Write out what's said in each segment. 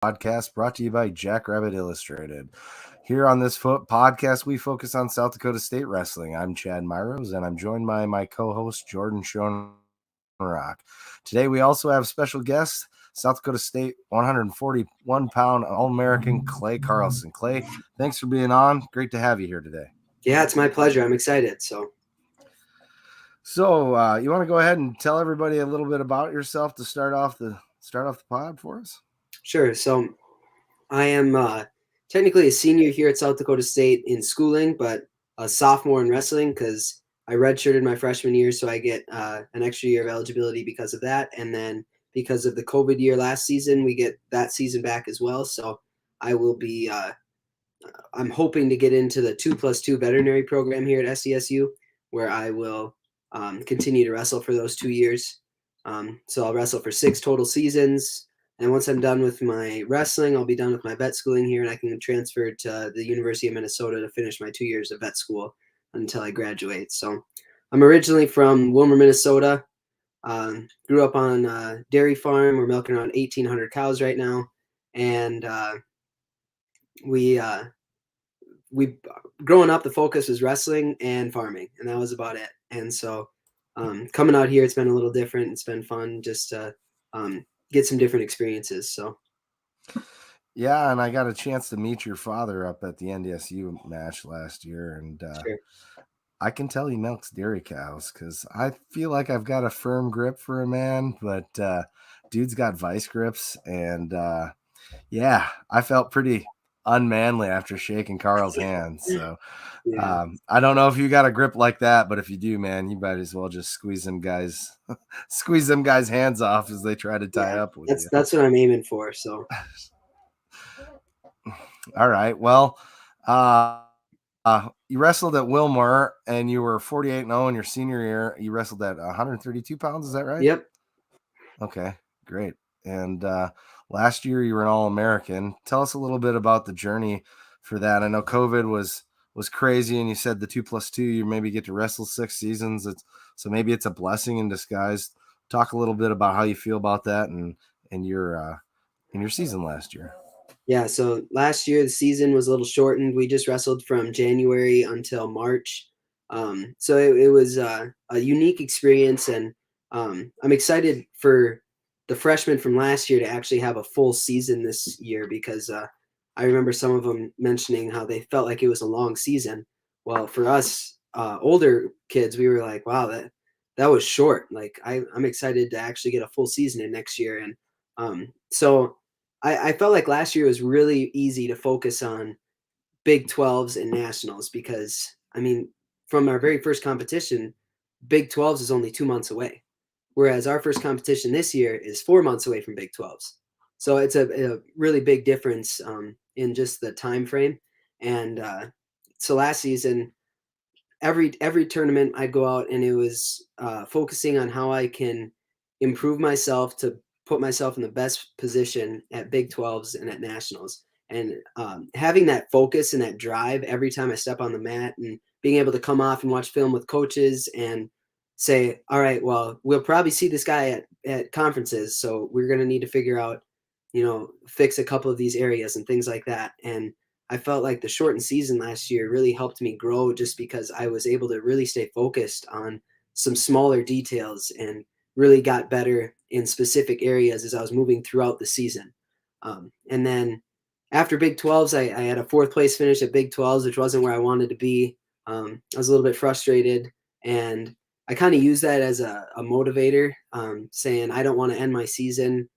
Podcast brought to you by Jackrabbit Illustrated. Here on this podcast, we focus on South Dakota State wrestling. I'm Chad Myros, and I'm joined by my co-host, Jordon Rock. Today, we also have special guest, South Dakota State 141-pound All-American Clay Carlson. Clay, thanks for being on. Great to have you here today. Yeah, it's my pleasure. I'm excited. So you want to go ahead and tell everybody a little bit about yourself to start off the pod for us? Sure. So I am technically a senior here at South Dakota State in schooling, but a sophomore in wrestling because I redshirted my freshman year, so I get an extra year of eligibility because of that. And then because of the COVID year last season, we get that season back as well. So I will be I'm hoping to get into the 2+2 veterinary program here at SDSU, where I will continue to wrestle for those 2 years. So I'll wrestle for 6 total seasons. And once I'm done with my wrestling, I'll be done with my vet schooling here, and I can transfer to the University of Minnesota to finish my 2 years of vet school until I graduate. So I'm originally from Wilmer, Minnesota. Grew up on a dairy farm. We're milking around 1,800 cows right now. And we growing up, the focus was wrestling and farming, and that was about it. And so coming out here, it's been a little different. It's been fun just to get some different experiences. So yeah, and I got a chance to meet your father up at the NDSU match last year, and sure. I can tell he milks dairy cows because I feel like I've got a firm grip for a man, but dude's got vice grips, and yeah, I felt pretty unmanly after shaking Carl's hand. So Yeah. I don't know if you got a grip like that, but if you do, man, you might as well just squeeze them guys' hands off as they try to tie up with you. That's what I'm aiming for. So all right, well, you wrestled at Wilmore, and you were 48-0 in your senior year. You wrestled at 132 pounds, is that right? Yep. Okay, great. And last year you were an All-American. Tell us a little bit about the journey for that. I know COVID was crazy, and you said the 2+2, you maybe get to wrestle 6 seasons. So maybe it's a blessing in disguise. Talk a little bit about how you feel about that and your season last year. Yeah, so last year the season was a little shortened. We just wrestled from January until March. So it was a unique experience, and I'm excited for the freshmen from last year to actually have a full season this year because I remember some of them mentioning how they felt like it was a long season. Well, for us older kids, we were like, wow, that was short. Like I'm excited to actually get a full season in next year. And so I felt like last year was really easy to focus on Big 12s and nationals because, I mean, from our very first competition, Big 12s is only 2 months away, whereas our first competition this year is 4 months away from Big 12s. So it's a really big difference in just the time frame. And so last season, every tournament I'd go out and it was focusing on how I can improve myself to put myself in the best position at Big 12s and at nationals. And having that focus and that drive every time I step on the mat and being able to come off and watch film with coaches and say, all right, well, we'll probably see this guy at conferences. So we're going to need to figure out, fix a couple of these areas and things like that. And I felt like the shortened season last year really helped me grow just because I was able to really stay focused on some smaller details and really got better in specific areas as I was moving throughout the season. And then after Big 12s, I had a 4th place finish at Big 12s, which wasn't where I wanted to be. I was a little bit frustrated, and I kind of used that as a motivator, saying I don't want to end my season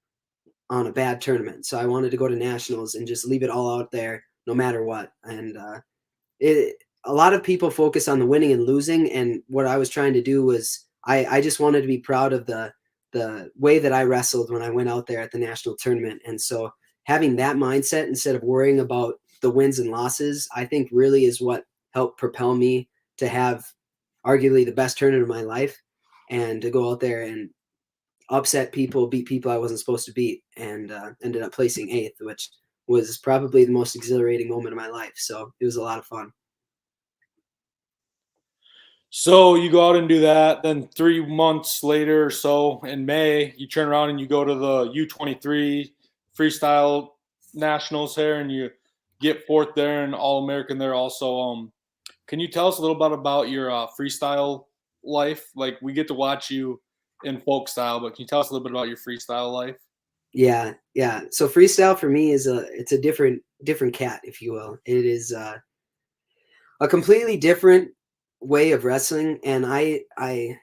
on a bad tournament. So I wanted to go to nationals and just leave it all out there no matter what. And a lot of people focus on the winning and losing. And what I was trying to do was I just wanted to be proud of the way that I wrestled when I went out there at the national tournament. And so having that mindset instead of worrying about the wins and losses, I think really is what helped propel me to have arguably the best tournament of my life and to go out there and upset people, beat people I wasn't supposed to beat, and ended up placing 8th, which was probably the most exhilarating moment of my life. So it was a lot of fun. So you go out and do that. Then 3 months later or so in May, you turn around and you go to the U23 Freestyle nationals here, and you get fourth there and All-American there also. Can you tell us a little bit about your freestyle life? Like, we get to watch you in folk style, but can you tell us a little bit about your freestyle life? Yeah. So freestyle for me is it's a different cat, if you will. It is a completely different way of wrestling, and I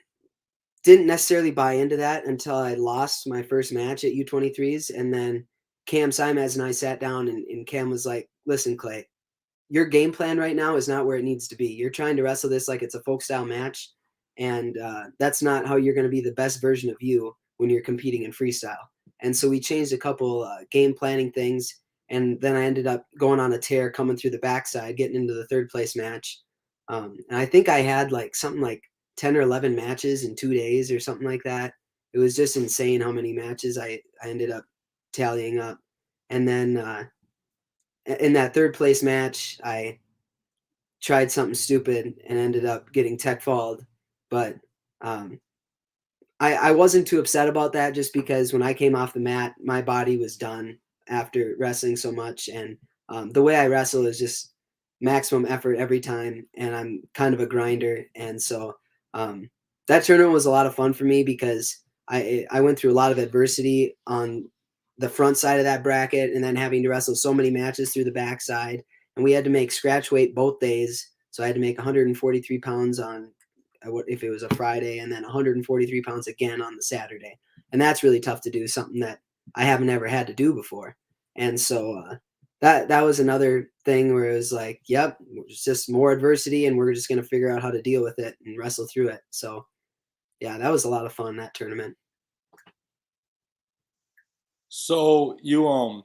didn't necessarily buy into that until I lost my first match at U23s, and then Cam Simaz and I sat down, and Cam was like, "Listen, Clay, your game plan right now is not where it needs to be. You're trying to wrestle this like it's a folk style match, and that's not how you're going to be the best version of you when you're competing in freestyle." And so we changed a couple game planning things, and then I ended up going on a tear, coming through the backside, getting into the third place match. And I think I had like something like 10 or 11 matches in 2 days or something like that. It was just insane how many matches I ended up tallying up. And then in that third place match, I tried something stupid and ended up getting tech falled. But I wasn't too upset about that, just because when I came off the mat, my body was done after wrestling so much. And the way I wrestle is just maximum effort every time. And I'm kind of a grinder. And so that tournament was a lot of fun for me, because I went through a lot of adversity on the front side of that bracket, and then having to wrestle so many matches through the backside. And we had to make scratch weight both days. So I had to make 143 pounds on if it was a Friday, and then 143 pounds again on the Saturday. And that's really tough to do, something that I haven't ever had to do before. And so that was another thing where it was like, yep, it's just more adversity, and we're just going to figure out how to deal with it and wrestle through it. So yeah, that was a lot of fun, that tournament. So you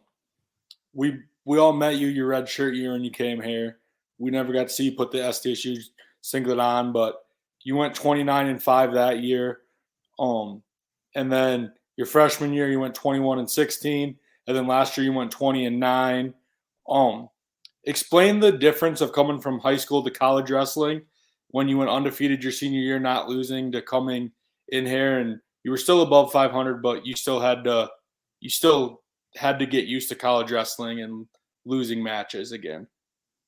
we all met you your red shirt year when you came here. We never got to see you put the SDSU singlet on, but you went 29-5 that year. And then your freshman year you went 21-16, and then last year you went 20-9. Explain the difference of coming from high school to college wrestling, when you went undefeated your senior year, not losing, to coming in here and you were still above 500, but you still had to get used to college wrestling and losing matches again.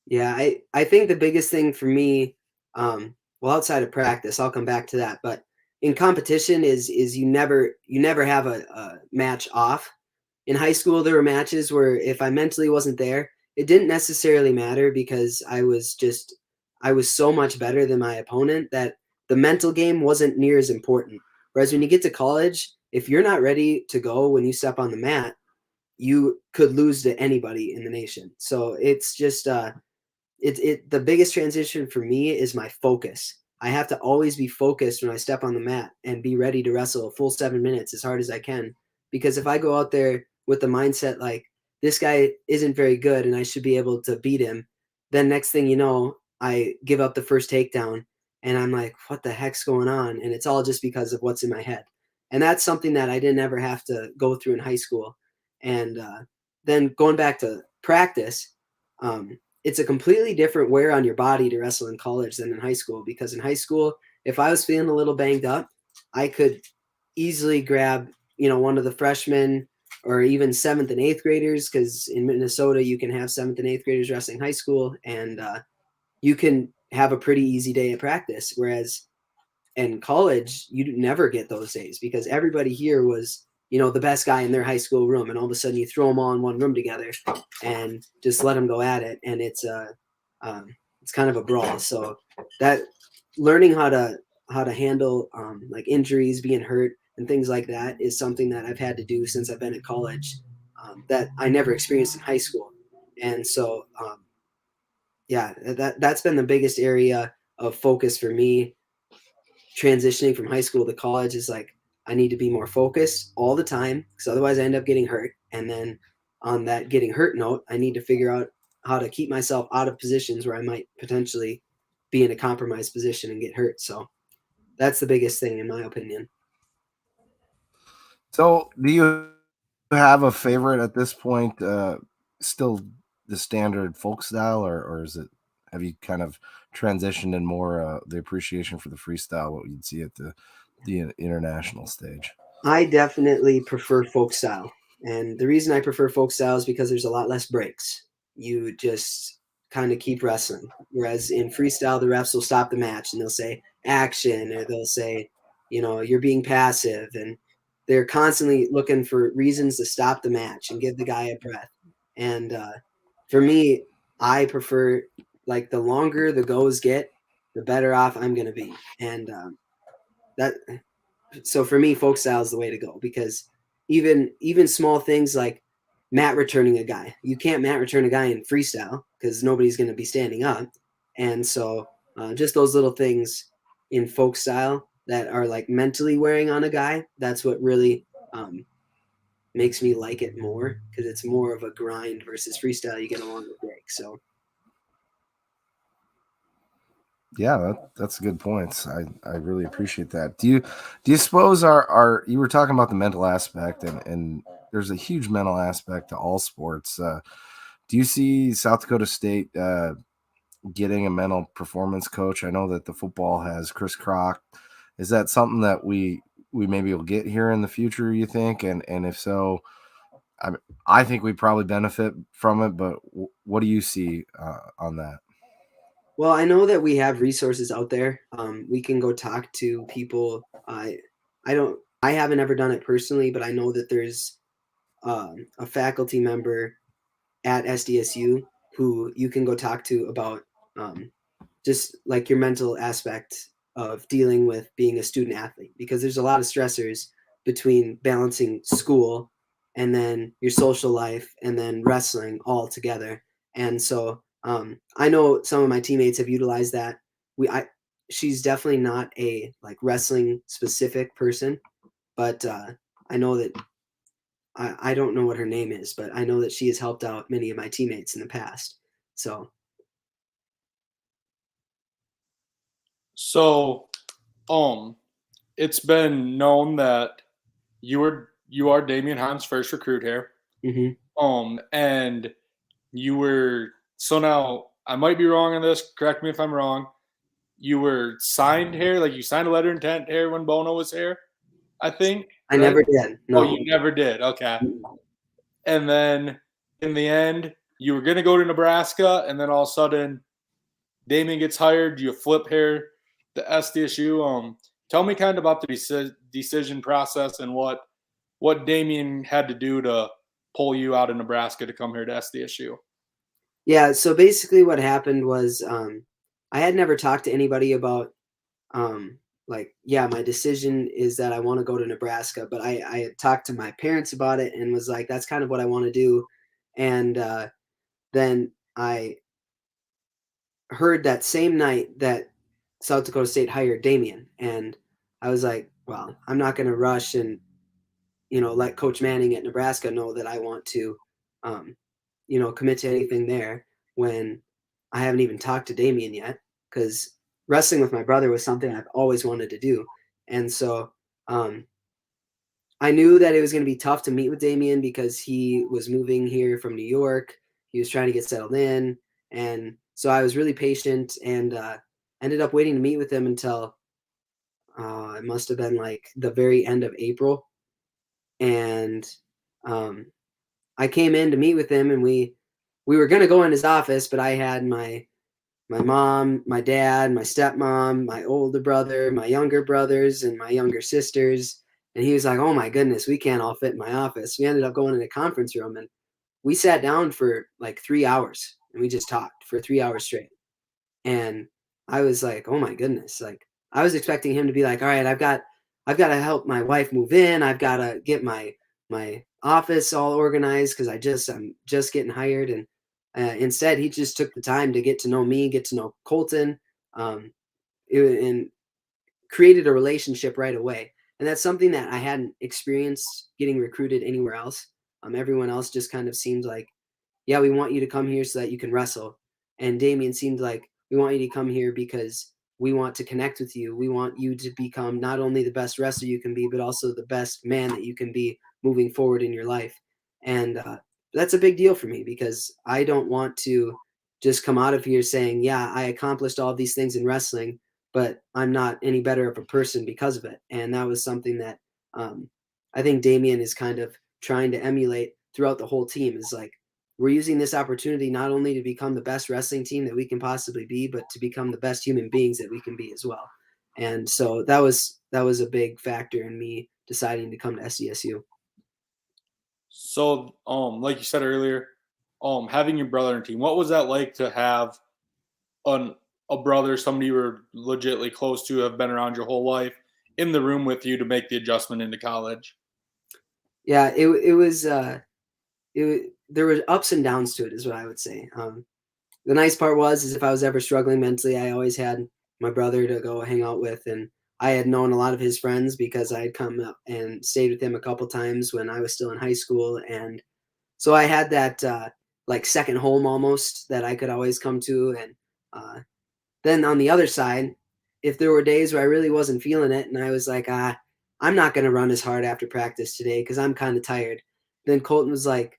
Yeah, I think the biggest thing for me, well, outside of practice, I'll come back to that, but in competition is you never have a match off. In high school, there were matches where if I mentally wasn't there, it didn't necessarily matter, because I was so much better than my opponent that the mental game wasn't near as important. Whereas when you get to college, if you're not ready to go when you step on the mat, you could lose to anybody in the nation. So it's just the biggest transition for me is my focus. I have to always be focused when I step on the mat and be ready to wrestle a full 7 minutes as hard as I can. Because if I go out there with the mindset like, this guy isn't very good and I should be able to beat him, then next thing you know, I give up the first takedown and I'm like, what the heck's going on? And it's all just because of what's in my head. And that's something that I didn't ever have to go through in high school. And then going back to practice, it's a completely different wear on your body to wrestle in college than in high school, because in high school, if I was feeling a little banged up, I could easily grab, one of the freshmen or even 7th and 8th graders, because in Minnesota, you can have 7th and 8th graders wrestling high school, and you can have a pretty easy day at practice. Whereas in college, you never get those days, because everybody here was, the best guy in their high school room. And all of a sudden you throw them all in one room together and just let them go at it. And it's kind of a brawl. So that learning how to handle like injuries, being hurt and things like that is something that I've had to do since I've been at college, that I never experienced in high school. And so, yeah, that's been the biggest area of focus for me transitioning from high school to college, is like, I need to be more focused all the time, because otherwise I end up getting hurt. And then on that getting hurt note, I need to figure out how to keep myself out of positions where I might potentially be in a compromised position and get hurt. So that's the biggest thing, in my opinion. So do you have a favorite at this point? Still the standard folk style, or have you kind of transitioned in more the appreciation for the freestyle, what you'd see at the international stage? I definitely prefer folk style. And the reason I prefer folk style is because there's a lot less breaks. You just kind of keep wrestling. Whereas in freestyle, the refs will stop the match and they'll say action, or they'll say, you're being passive. And they're constantly looking for reasons to stop the match and give the guy a breath. And for me, I prefer, like, the longer the goes get, the better off I'm going to be. And so for me, folk style is the way to go, because even small things like mat returning a guy, you can't mat return a guy in freestyle because nobody's going to be standing up. And so just those little things in folk style that are like mentally wearing on a guy, that's what really makes me like it more, because it's more of a grind versus freestyle. You get a longer break. So Yeah, that's a good points. I really appreciate that. Do you suppose our you were talking about the mental aspect, and there's a huge mental aspect to all sports. Do you see South Dakota State getting a mental performance coach? I know that the football has Chris Crock. Is that something that we maybe will get here in the future, you think? And if so, I think we probably benefit from it, but what do you see on that? well, I know that we have resources out there. We can go talk to people. I haven't ever done it personally, but I know that there's a faculty member at SDSU who you can go talk to about just like your mental aspect of dealing with being a student athlete, because there's a lot of stressors between balancing school and then your social life and then wrestling all together. And so I know some of my teammates have utilized that. She's definitely not a like wrestling specific person, but I know that I don't know what her name is, but I know that she has helped out many of my teammates in the past. So It's been known that you are Damian Hahn's first recruit here. mhm. And you were, so now I might be wrong on this. Correct me if I'm wrong. You were signed here, like you signed a letter of intent here when Bono was here, I think. I right? never did. Oh, No. you never did. Okay. And then in the end, you were going to go to Nebraska, and then all of a sudden, Damian gets hired. You flip here to SDSU. Tell me kind of about the decision process and what Damian had to do to pull you out of Nebraska to come here to SDSU. Yeah, so basically what happened was I had never talked to anybody about my decision is that I want to go to Nebraska, but I had talked to my parents about it and was like, that's kind of what I want to do. And then I heard that same night that South Dakota State hired Damian, and I was like, well, I'm not going to rush and let Coach Manning at Nebraska know that I want to commit to anything there when I haven't even talked to Damian yet, because wrestling with my brother was something I've always wanted to do. And so I knew that it was going to be tough to meet with Damian because he was moving here from New York. He was trying to get settled in. And so I was really patient and ended up waiting to meet with him until it must have been like the very end of April. And I came in to meet with him, and we were going to go in his office, but I had my mom, my dad, my stepmom, my older brother, my younger brothers, and my younger sisters. And he was like, oh my goodness, we can't all fit in my office. We ended up going in a conference room, and we sat down for like 3 hours, and we just talked for 3 hours straight. And I was like, oh my goodness. Like, I was expecting him to be like, all right, I've got to help my wife move in. I've got to get my office all organized because I'm just getting hired. And instead, he just took the time to get to know me, get to know Colton, and created a relationship right away. And that's something that I hadn't experienced getting recruited anywhere else. Everyone else just kind of seemed like, yeah, we want you to come here so that you can wrestle. And Damian seemed like, we want you to come here because we want to connect with you. We want you to become not only the best wrestler you can be, but also the best man that you can be moving forward in your life. And that's a big deal for me, because I don't want to just come out of here saying, yeah, I accomplished all these things in wrestling, but I'm not any better of a person because of it. And that was something that I think Damian is kind of trying to emulate throughout the whole team is like, we're using this opportunity not only to become the best wrestling team that we can possibly be, but to become the best human beings that we can be as well. And so that was a big factor in me deciding to come to SDSU. So, like you said earlier, having your brother on team, what was that like to have a brother, somebody you were legitimately close to, have been around your whole life, in the room with you to make the adjustment into college? Yeah, it was there were ups and downs to it, is what I would say. The nice part is if I was ever struggling mentally, I always had my brother to go hang out with, and I had known a lot of his friends because I had come up and stayed with him a couple times when I was still in high school, and so I had that like second home almost that I could always come to. And then on the other side, if there were days where I really wasn't feeling it and I was like, I'm not going to run as hard after practice today because I'm kind of tired, then Colton was like,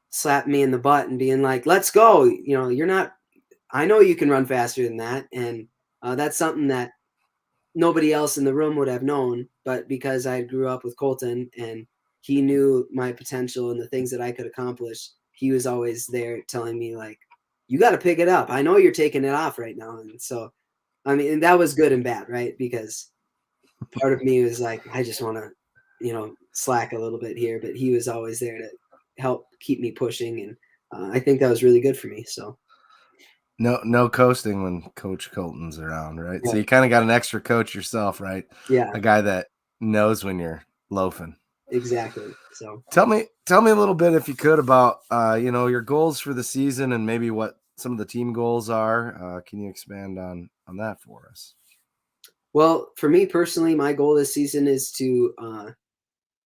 slapped me in the butt and being like, let's go. I know you can run faster than that. And that's something that nobody else in the room would have known. But because I grew up with Colton and he knew my potential and the things that I could accomplish, he was always there telling me, like, you got to pick it up. I know you're taking it off right now. And so, I mean, and that was good and bad, right? Because part of me was like, I just want to, slack a little bit here. But he was always there to help keep me pushing. And I think that was really good for me. So. No coasting when Coach Colton's around, right? Yeah. So you kind of got an extra coach yourself, right? Yeah. A guy that knows when you're loafing. Exactly. So tell me a little bit, if you could, about your goals for the season and maybe what some of the team goals are. Can you expand on that for us? Well, for me personally, my goal this season is to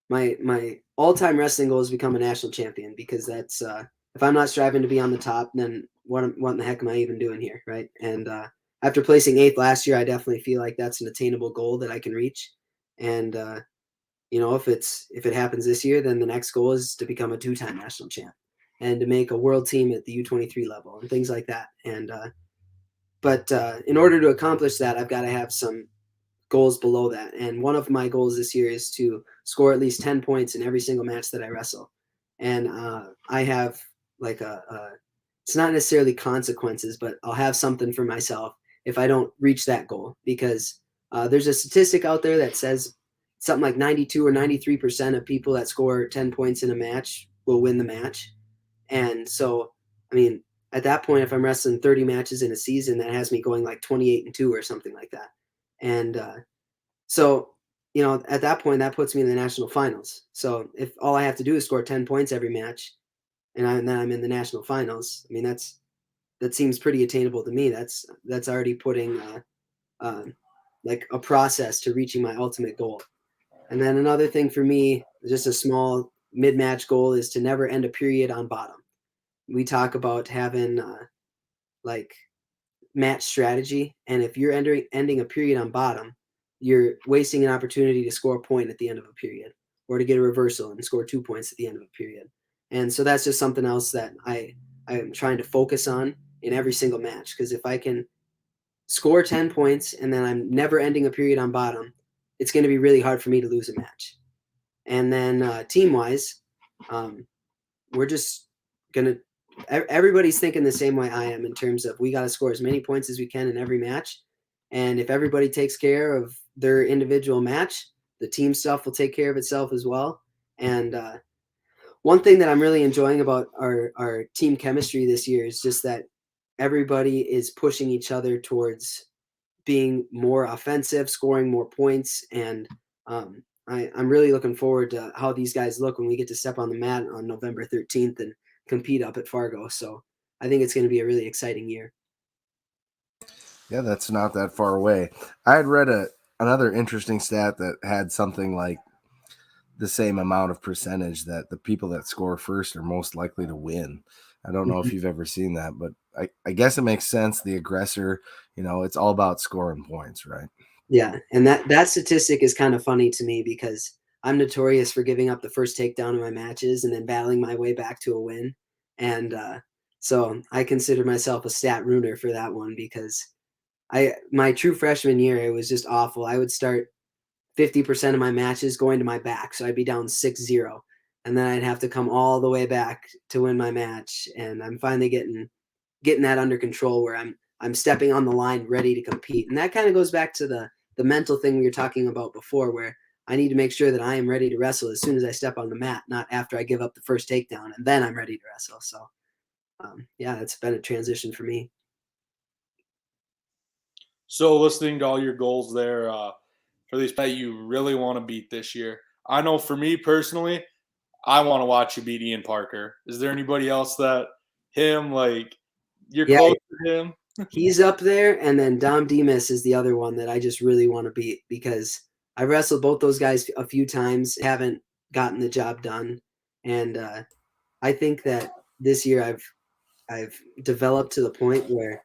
my all-time wrestling goal is to become a national champion, because that's if I'm not striving to be on the top, then what in the heck am I even doing here, right? And after placing 8th last year, I definitely feel like that's an attainable goal that I can reach. And if it happens this year, then the next goal is to become a 2-time national champ and to make a world team at the U23 level and things like that. And but in order to accomplish that, I've got to have some goals below that. And one of my goals this year is to score at least 10 points in every single match that I wrestle. And I have like it's not necessarily consequences, but I'll have something for myself if I don't reach that goal, because there's a statistic out there that says something like 92 or 93% of people that score 10 points in a match will win the match. And so, I mean, at that point, if I'm wrestling 30 matches in a season, that has me going like 28-2 or something like that. And so, at that point, that puts me in the national finals. So if all I have to do is score 10 points every match, and then I'm in the national finals, I mean, that seems pretty attainable to me. That's already putting like a process to reaching my ultimate goal. And then another thing for me, just a small mid-match goal, is to never end a period on bottom. We talk about having like match strategy, and if you're ending a period on bottom, you're wasting an opportunity to score a point at the end of a period, or to get a reversal and score 2 points at the end of a period. And so that's just something else that I'm trying to focus on in every single match, because if I can score 10 points and then I'm never ending a period on bottom, it's going to be really hard for me to lose a match. And then team-wise, we're just going to everybody's thinking the same way I am, in terms of we got to score as many points as we can in every match. And if everybody takes care of their individual match, the team stuff will take care of itself as well. And one thing that I'm really enjoying about our team chemistry this year is just that everybody is pushing each other towards being more offensive, scoring more points. And I'm really looking forward to how these guys look when we get to step on the mat on November 13th and compete up at Fargo. So I think it's going to be a really exciting year. Yeah, that's not that far away. I had read another interesting stat that had something like the same amount of percentage that the people that score first are most likely to win. I don't know if you've ever seen that, but I guess it makes sense. The aggressor, it's all about scoring points, right? Yeah, and that statistic is kind of funny to me, because I'm notorious for giving up the first takedown in my matches and then battling my way back to a win. And so I consider myself a stat ruiner for that one, because my true freshman year, it was just awful. I would start 50% of my matches going to my back. So I'd be down 6-0. And then I'd have to come all the way back to win my match. And I'm finally getting that under control where I'm stepping on the line ready to compete. And that kind of goes back to the mental thing we were talking about before, where I need to make sure that I am ready to wrestle as soon as I step on the mat, not after I give up the first takedown and then I'm ready to wrestle. So yeah, it's been a transition for me. So listening to all your goals there, for these that you really want to beat this year. I know for me personally, I want to watch you beat Ian Parker. Is there anybody else that him, like, you're close to him? He's up there, and then Dom Demas is the other one that I just really want to beat because I wrestled both those guys a few times, haven't gotten the job done. And I think that this year I've developed to the point where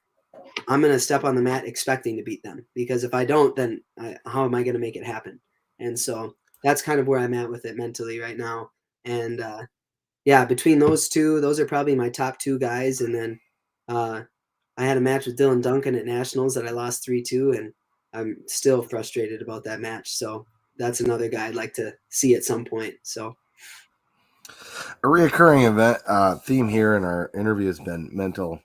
I'm going to step on the mat expecting to beat them, because if I don't, then how am I going to make it happen? And so that's kind of where I'm at with it mentally right now. And yeah, between those two, those are probably my top two guys. And then I had a match with Dylan Duncan at Nationals that I lost 3-2, and I'm still frustrated about that match. So that's another guy I'd like to see at some point. So a reoccurring event theme here in our interview has been mental,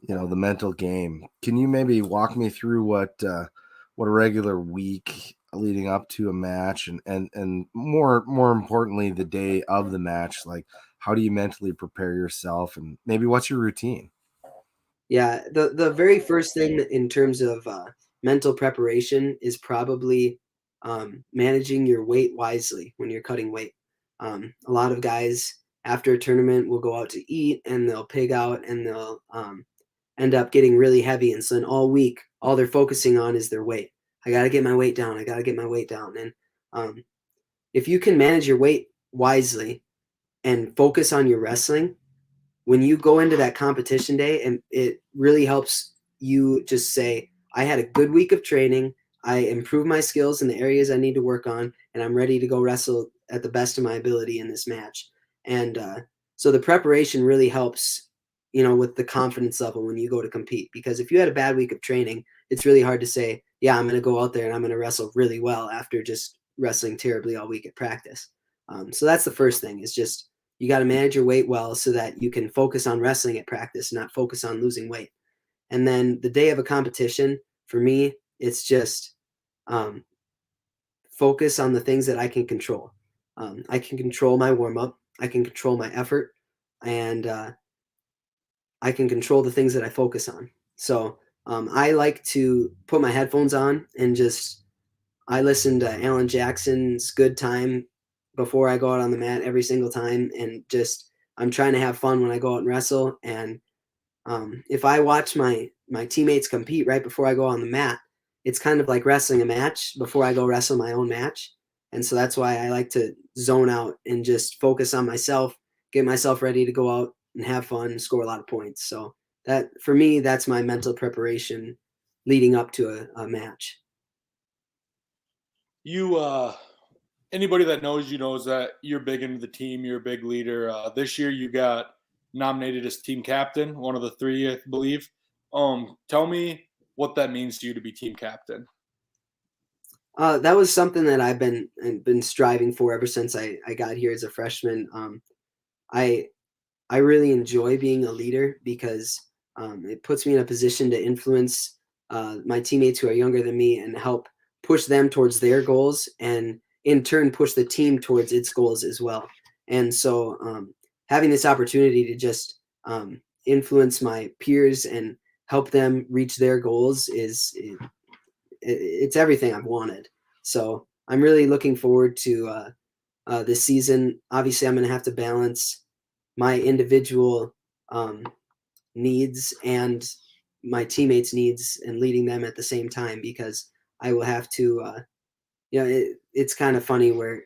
the mental game. Can you maybe walk me through what a regular week leading up to a match and more importantly, the day of the match, like how do you mentally prepare yourself, and maybe what's your routine? yeah, the very first thing in terms of mental preparation is probably managing your weight wisely when you're cutting weight. A lot of guys after a tournament will go out to eat and they'll pig out and they'll end up getting really heavy. And so then all week, all they're focusing on is their weight. I got to get my weight down. I got to get my weight down. And if you can manage your weight wisely and focus on your wrestling, when you go into that competition day, and it really helps you just say, I had a good week of training. I improved my skills in the areas I need to work on, and I'm ready to go wrestle at the best of my ability in this match. And so the preparation really helps, with the confidence level when you go to compete. Because if you had a bad week of training, it's really hard to say, yeah, I'm going to go out there and I'm going to wrestle really well after just wrestling terribly all week at practice. So that's the first thing, is just you got to manage your weight well so that you can focus on wrestling at practice, not focus on losing weight. And then the day of a competition, for me, it's just focus on the things that I can control. I can control my warm-up. I can control my effort. And I can control the things that I focus on. So I like to put my headphones on and I listen to Alan Jackson's Good Time before I go out on the mat every single time. And I'm trying to have fun when I go out and wrestle. And if I watch my teammates compete right before I go on the mat, it's kind of like wrestling a match before I go wrestle my own match. And so that's why I like to zone out and just focus on myself, get myself ready to go out and have fun, score a lot of points. So that, for me, that's my mental preparation leading up to a match. Anybody that knows you knows that you're big into the team. You're a big leader. This year you got nominated as team captain, one of the three, I believe. Tell me what that means to you to be team captain. That was something that I've been striving for ever since I got here as a freshman. I really enjoy being a leader because it puts me in a position to influence my teammates who are younger than me and help push them towards their goals, and in turn push the team towards its goals as well. And so having this opportunity to just influence my peers and help them reach their goals it's everything I've wanted. So I'm really looking forward to this season. Obviously, I'm going to have to balance my individual needs and my teammates' needs and leading them at the same time, because I will have to, it's kind of funny where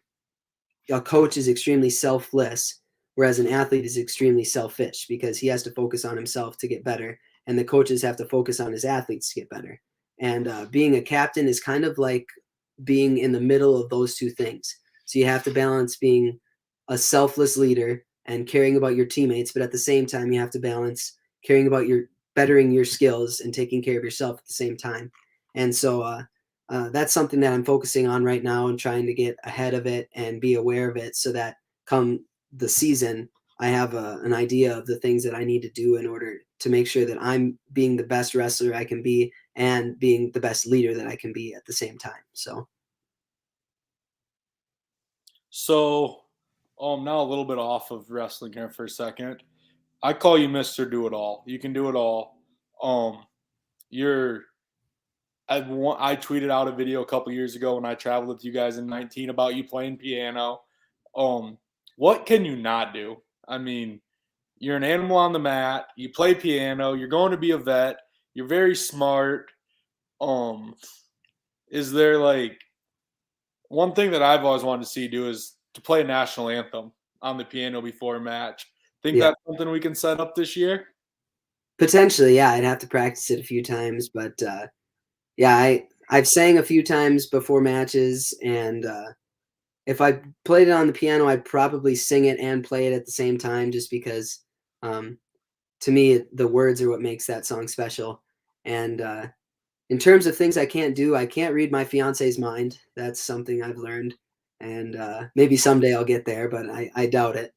a coach is extremely selfless, whereas an athlete is extremely selfish because he has to focus on himself to get better, and the coaches have to focus on his athletes to get better. And being a captain is kind of like being in the middle of those two things. So you have to balance being a selfless leader and caring about your teammates, but at the same time, you have to balance caring about bettering your skills and taking care of yourself at the same time. And so that's something that I'm focusing on right now and trying to get ahead of it and be aware of it so that come the season, I have an idea of the things that I need to do in order to make sure that I'm being the best wrestler I can be and being the best leader that I can be at the same time. So, now a little bit off of wrestling here for a second. I call you Mr. Do It All. You can do it all. I tweeted out a video a couple years ago when I traveled with you guys in 19 about you playing piano. What can you not do? I mean, you're an animal on the mat. You play piano. You're going to be a vet. You're very smart. Is there like one thing that I've always wanted to see you do is to play a national anthem on the piano before a match? Think Yeah. that's something we can set up this year? Potentially, yeah, I'd have to practice it a few times, but yeah, I've sang a few times before matches, and if I played it on the piano, I'd probably sing it and play it at the same time, just because to me the words are what makes that song special. And in terms of things I can't do, I can't read my fiance's mind. That's something I've learned, and maybe someday I'll get there, but I doubt it.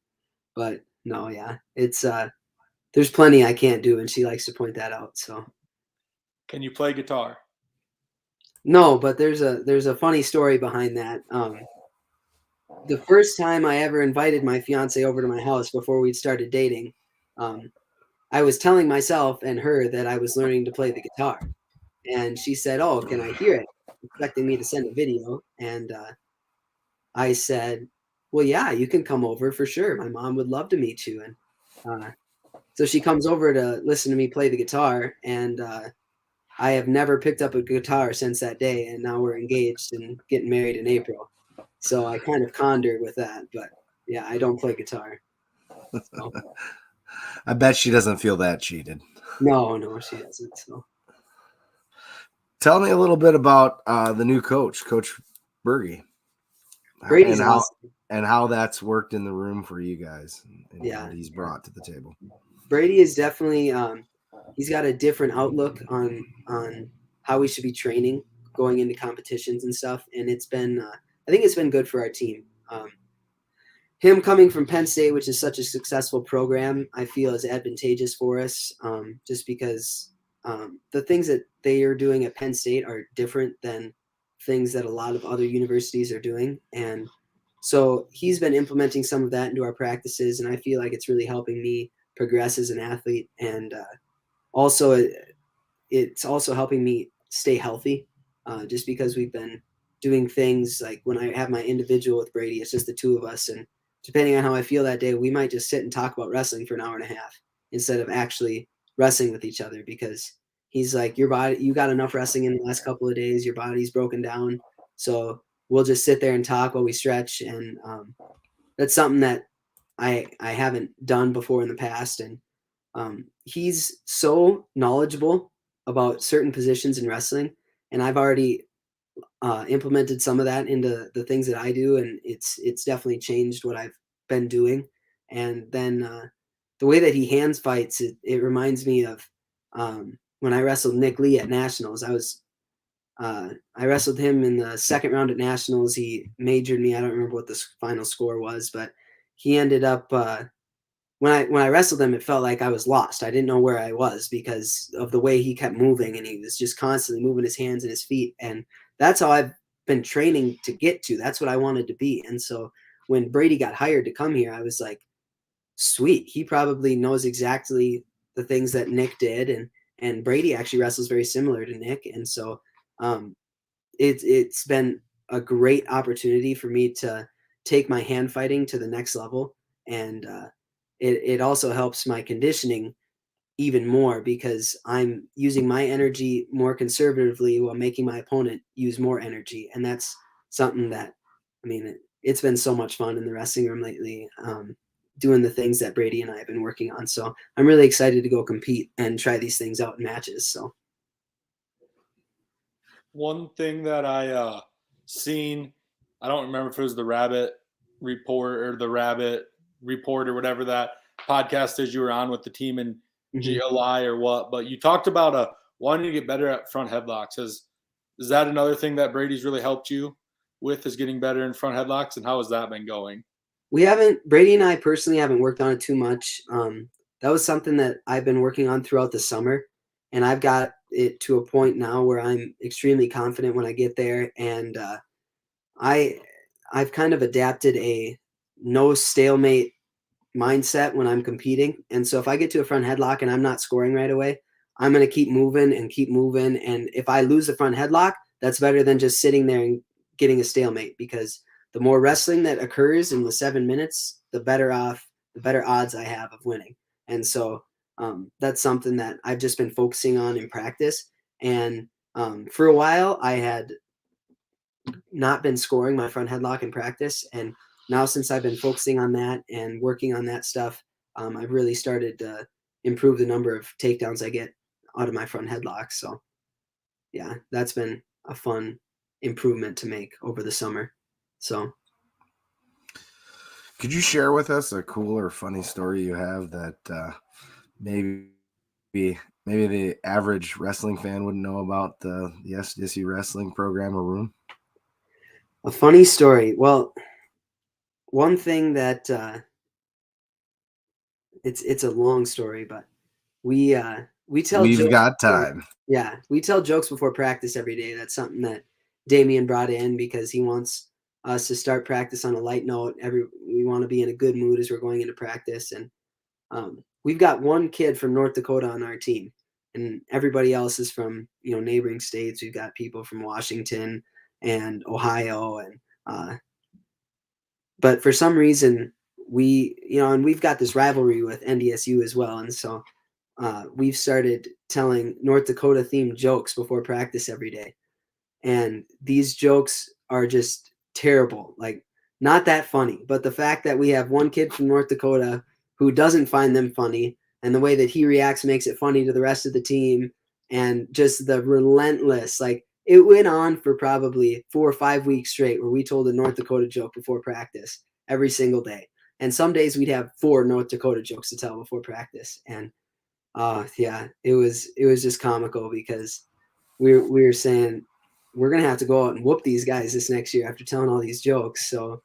But no, yeah, it's there's plenty I can't do, and she likes to point that out. So Can you play guitar? no, but there's a funny story behind that. The first time I ever invited my fiance over to my house before we'd started dating, I was telling myself and her that I was learning to play the guitar, and she said, "Oh, can I hear it?" Expecting me to send a video, and I said, "Well, yeah, you can come over for sure. My mom would love to meet you." And so she comes over to listen to me play the guitar, and I have never picked up a guitar since that day, and now we're engaged and getting married in April. So I kind of conned her with that, but yeah, I don't play guitar. So, I bet she doesn't feel that cheated. no, she doesn't. So Tell me a little bit about the new coach, Coach Berge, Brady's and awesome. how that's worked in the room for you guys and Yeah, what he's brought to the table. Brady is definitely he's got a different outlook on how we should be training going into competitions and stuff, and it's been I think it's been good for our team. Him coming from Penn State, which is such a successful program, I feel is advantageous for us, just because the things that they are doing at Penn State are different than things that a lot of other universities are doing, and so he's been implementing some of that into our practices, and I feel like it's really helping me progress as an athlete, and also it's also helping me stay healthy, just because we've been doing things like when I have my individual with Brady, it's just the two of us, and depending on how I feel that day, we might just sit and talk about wrestling for an hour and a half instead of actually wrestling with each other, because he's like, your body, you got enough wrestling in the last couple of days, your body's broken down, so we'll just sit there and talk while we stretch, and that's something that I haven't done before in the past, and he's so knowledgeable about certain positions in wrestling, and I've already implemented some of that into the things that I do, and it's definitely changed what I've been doing. And then the way that he hands fights, it reminds me of when I wrestled Nick Lee at Nationals. I wrestled him in the second round at Nationals. He majored me. I don't remember what the final score was, but he ended up when I wrestled him, it felt like I was lost. I didn't know where I was because of the way he kept moving, and he was just constantly moving his hands and his feet. And that's how I've been training to get to. That's what I wanted to be. And so when Brady got hired to come here, I was like, sweet. He probably knows exactly the things that Nick did, and Brady actually wrestles very similar to Nick. And so it's been a great opportunity for me to take my hand fighting to the next level, and it also helps my conditioning even more because I'm using my energy more conservatively while making my opponent use more energy, and that's something that, I mean, it's been so much fun in the wrestling room lately, doing the things that Brady and I have been working on. So I'm really excited to go compete and try these things out in matches. So One thing that I seen, I don't remember if it was the Rabbit Report or the Rabbit Report or whatever that podcast is you were on with the team in GLI or what, but you talked about wanting to get better at front headlocks. Has Is that another thing that Brady's really helped you with, is getting better in front headlocks? And how has that been going? Brady and I personally haven't worked on it too much. That was something that I've been working on throughout the summer, and I've got it to a point now where I'm extremely confident when I get there. And I've kind of adapted a no stalemate mindset when I'm competing. And so if I get to a front headlock and I'm not scoring right away, I'm going to keep moving and keep moving. And if I lose the front headlock, that's better than just sitting there and getting a stalemate, because the more wrestling that occurs in the 7 minutes, the better odds I have of winning. And so that's something that I've just been focusing on in practice. And for a while, I had not been scoring my front headlock in practice. And now, since I've been focusing on that and working on that stuff, I've really started to improve the number of takedowns I get out of my front headlock. So yeah, that's been a fun improvement to make over the summer. So could you share with us a cool or funny story you have that maybe the average wrestling fan wouldn't know about the SDSU wrestling program or room? A funny story. Well, one thing that it's a long story, but we tell We've jokes got time. Yeah, we tell jokes before practice every day. That's something that Damien brought in because he wants us to start practice on a light note. We want to be in a good mood as we're going into practice. And we've got one kid from North Dakota on our team, and everybody else is from neighboring states. We've got people from Washington and Ohio, and but for some reason and we've got this rivalry with NDSU as well, and so we've started telling North Dakota themed jokes before practice every day. And these jokes are just terrible, like not that funny. But the fact that we have one kid from North Dakota who doesn't find them funny, and the way that he reacts makes it funny to the rest of the team, and just the relentless, like it went on for probably 4 or 5 weeks straight where we told a North Dakota joke before practice every single day. And some days we'd have 4 North Dakota jokes to tell before practice. And yeah, it was just comical because we were saying we're gonna have to go out and whoop these guys this next year after telling all these jokes. So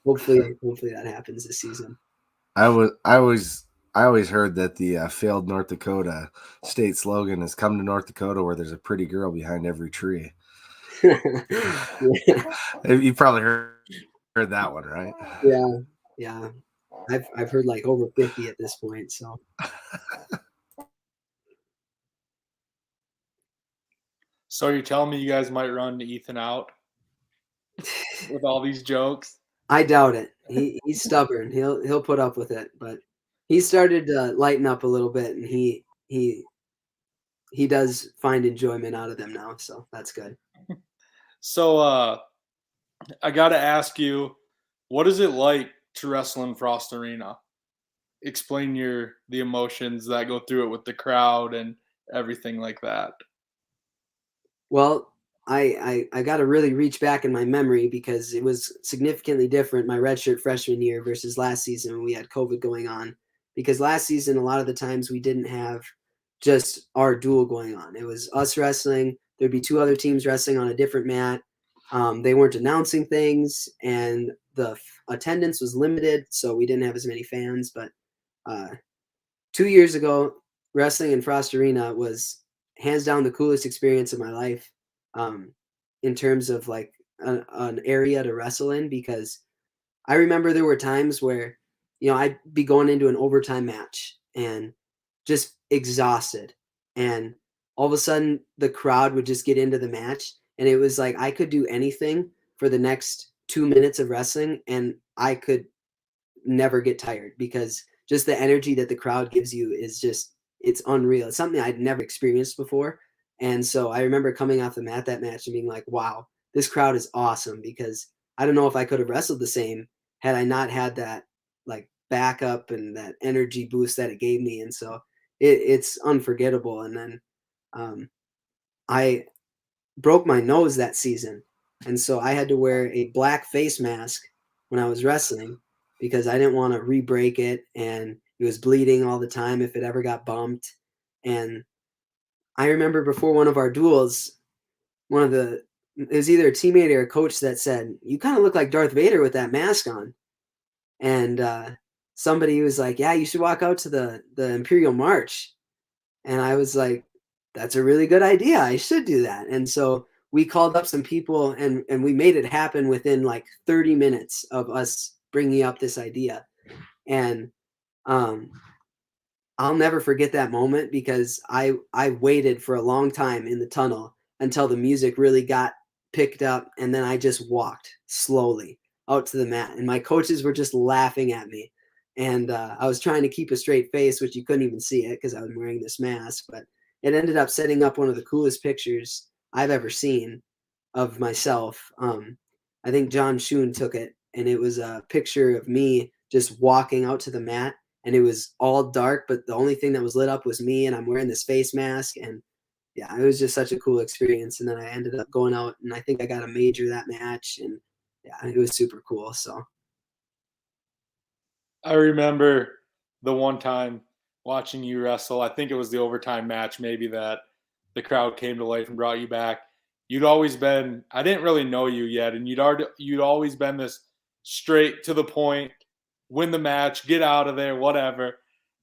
hopefully that happens this season. I always heard that the failed North Dakota state slogan is "Come to North Dakota where there's a pretty girl behind every tree." Yeah. You probably heard that one, right? Yeah. I've heard like over 50 at this point. So So you're telling me you guys might run Ethan out with all these jokes? I doubt it. He's stubborn. He'll put up with it, but he started to lighten up a little bit, and he does find enjoyment out of them now, so that's good. So I got to ask you, what is it like to wrestle in Frost Arena? Explain the emotions that go through it with the crowd and everything like that. Well, I got to really reach back in my memory because it was significantly different my redshirt freshman year versus last season when we had COVID going on. Because last season, a lot of the times we didn't have just our duel going on. It was us wrestling. There'd be 2 other teams wrestling on a different mat. They weren't announcing things, and the attendance was limited, so we didn't have as many fans. But 2 years ago, wrestling in Frost Arena was hands down the coolest experience of my life, in terms of like an area to wrestle in, because I remember there were times where I'd be going into an overtime match and just exhausted, and all of a sudden the crowd would just get into the match, and it was like I could do anything for the next 2 minutes of wrestling and I could never get tired, because just the energy that the crowd gives you is just, it's unreal. It's something I'd never experienced before. And so I remember coming off the mat that match and being like, wow, this crowd is awesome, because I don't know if I could have wrestled the same had I not had that like backup and that energy boost that it gave me. And so it's unforgettable. And then I broke my nose that season. And so I had to wear a black face mask when I was wrestling because I didn't want to re-break it, and it was bleeding all the time if it ever got bumped. And I remember before one of our duels, it was either a teammate or a coach that said, "You kind of look like Darth Vader with that mask on." And somebody was like, "Yeah, you should walk out to the Imperial March." And I was like, "That's a really good idea. I should do that." And so we called up some people and we made it happen within like 30 minutes of us bringing up this idea. And I'll never forget that moment because I waited for a long time in the tunnel until the music really got picked up, and then I just walked slowly out to the mat, and my coaches were just laughing at me. And I was trying to keep a straight face, which you couldn't even see it because I was wearing this mask, but it ended up setting up one of the coolest pictures I've ever seen of myself. I think John Schoon took it, and it was a picture of me just walking out to the mat, and it was all dark, but the only thing that was lit up was me, and I'm wearing this face mask. And yeah, it was just such a cool experience. And then I ended up going out, and I think I got a major that match, and yeah, it was super cool. So I remember the one time watching you wrestle. I think it was the overtime match, maybe, that the crowd came to life and brought you back. You'd always been, I didn't really know you yet, and you'd always been this straight to the point, win the match, get out of there, whatever.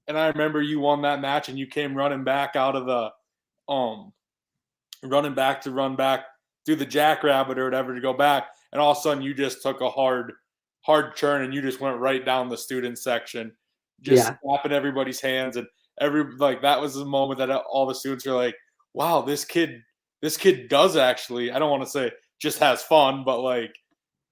And I remember you won that match and you came running back out of the running back to run back through the Jackrabbit or whatever to go back, and all of a sudden you just took a hard turn and you just went right down the student section, just slapping everybody's hands. And that was the moment that all the students were like, wow, this kid does actually, I don't want to say just has fun, but like,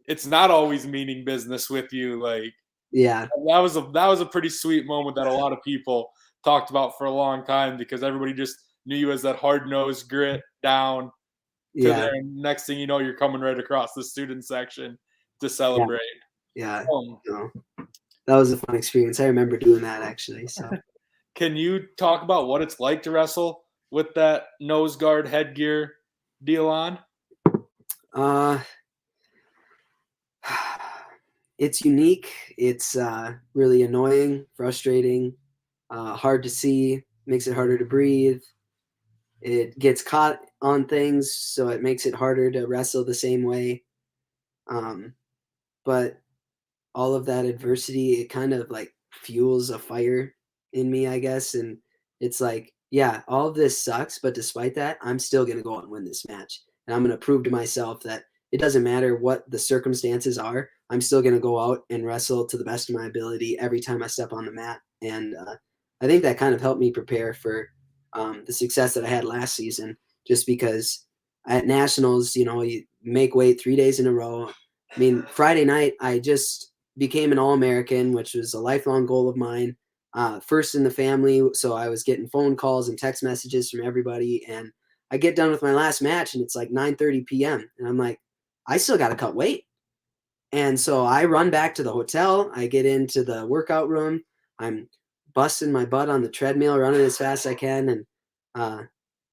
it's not always meaning business with you. Like, yeah, that was a pretty sweet moment that a lot of people talked about for a long time, because everybody just knew you as that hard-nosed grit down to there. And next thing you know, you're coming right across the student section to celebrate. Yeah. That was a fun experience. I remember doing that actually. So can you talk about what it's like to wrestle with that nose guard headgear deal on? It's unique. It's really annoying, frustrating, hard to see, makes it harder to breathe. It gets caught on things, so it makes it harder to wrestle the same way. But all of that adversity, it kind of like fuels a fire in me, I guess. And it's like, yeah, all of this sucks, but despite that, I'm still going to go out and win this match. And I'm going to prove to myself that it doesn't matter what the circumstances are. I'm still going to go out and wrestle to the best of my ability every time I step on the mat. And I think that kind of helped me prepare for the success that I had last season, just because at nationals, you make weight 3 days in a row. I mean, Friday night, I just became an All-American, which was a lifelong goal of mine. First in the family, so I was getting phone calls and text messages from everybody. And I get done with my last match, and it's like 9:30 p.m. And I'm like, I still got to cut weight. And so I run back to the hotel. I get into the workout room. I'm busting my butt on the treadmill, running as fast as I can. And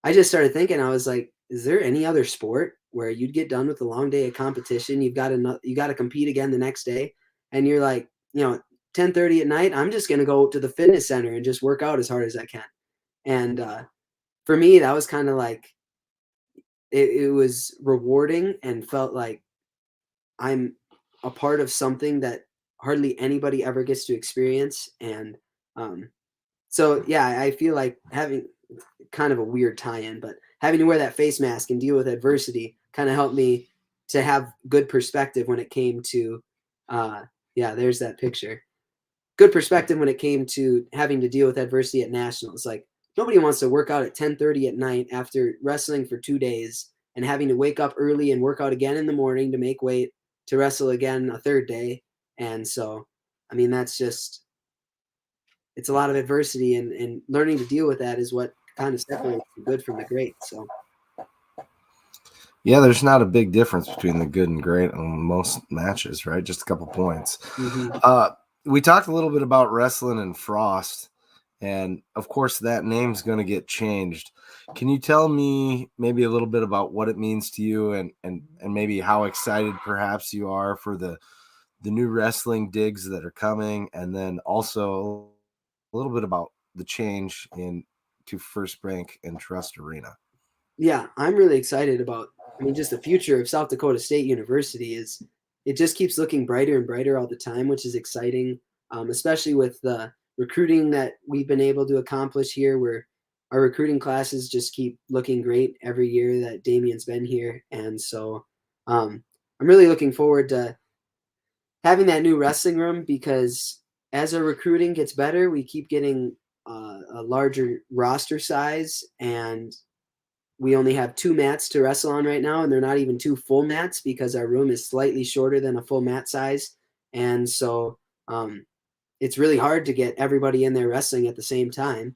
I just started thinking, I was like, is there any other sport where you'd get done with a long day of competition? You got to compete again the next day. And you're like, 10:30 at night, I'm just going to go to the fitness center and just work out as hard as I can. And for me, that was kind of like, it was rewarding and felt like I'm a part of something that hardly anybody ever gets to experience. And so, yeah, I feel like having kind of a weird tie-in, but having to wear that face mask and deal with adversity kind of helped me to have good perspective when it came to, there's that picture. Good perspective when it came to having to deal with adversity at nationals. Like, nobody wants to work out at 10:30 at night after wrestling for 2 days and having to wake up early and work out again in the morning to make weight to wrestle again a third day. And so, I mean, that's just, it's a lot of adversity, and learning to deal with that is what kind of separates the good from the great. So yeah, there's not a big difference between the good and great on most matches, right? Just a couple points. Mm-hmm. We talked a little bit about wrestling and Frost, and of course that name's going to get changed. Can you tell me maybe a little bit about what it means to you, and maybe how excited perhaps you are for the new wrestling digs that are coming, and then also a little bit about the change to First Bank and Trust Arena? Yeah, I'm really excited about I mean, just the future of South Dakota State University it just keeps looking brighter and brighter all the time, which is exciting, especially with the recruiting that we've been able to accomplish here, where our recruiting classes just keep looking great every year that Damien's been here. And so I'm really looking forward to having that new wrestling room, because as our recruiting gets better, we keep getting a larger roster size, and we only have 2 mats to wrestle on right now, and they're not even 2 full mats because our room is slightly shorter than a full mat size. And so it's really hard to get everybody in there wrestling at the same time.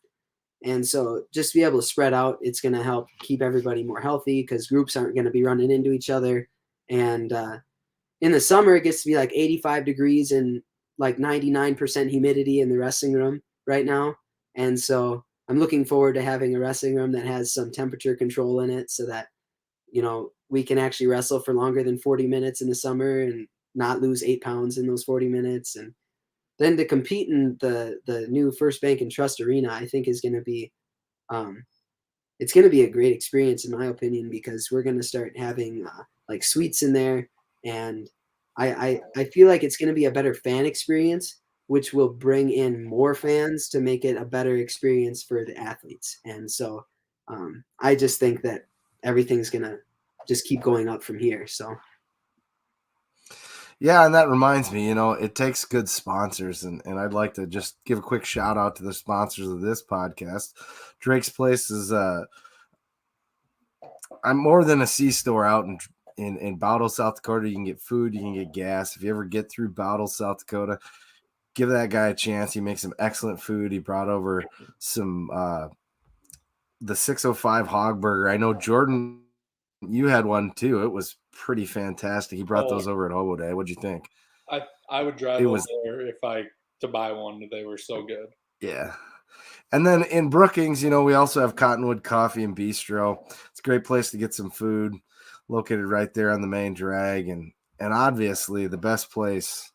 And so just to be able to spread out, it's going to help keep everybody more healthy, because groups aren't going to be running into each other. And in the summer, it gets to be like 85 degrees and like 99% humidity in the wrestling room right now. And so I'm looking forward to having a wrestling room that has some temperature control in it, so that, we can actually wrestle for longer than 40 minutes in the summer and not lose 8 pounds in those 40 minutes. And then to compete in the new First Bank and Trust Arena, I think is going to be, it's going to be a great experience in my opinion, because we're going to start having like suites in there. And I feel like it's going to be a better fan experience, which will bring in more fans to make it a better experience for the athletes. And so I just think that everything's going to just keep going up from here. So. Yeah, and that reminds me, it takes good sponsors, and I'd like to just give a quick shout out to the sponsors of this podcast. Drake's Place is I'm more than a C-store out in Bowdle, South Dakota. You can get food, you can get gas. If you ever get through Bowdle, South Dakota, give that guy a chance. He makes some excellent food. He brought over some the 605 hog burger. I know Jordon, you had one too. It was pretty fantastic. He brought those over at Hobo Day. What'd you think? I would drive over there to buy one. They were so good. Yeah. And then in Brookings, we also have Cottonwood Coffee and Bistro. It's a great place to get some food, located right there on the main drag, and obviously the best place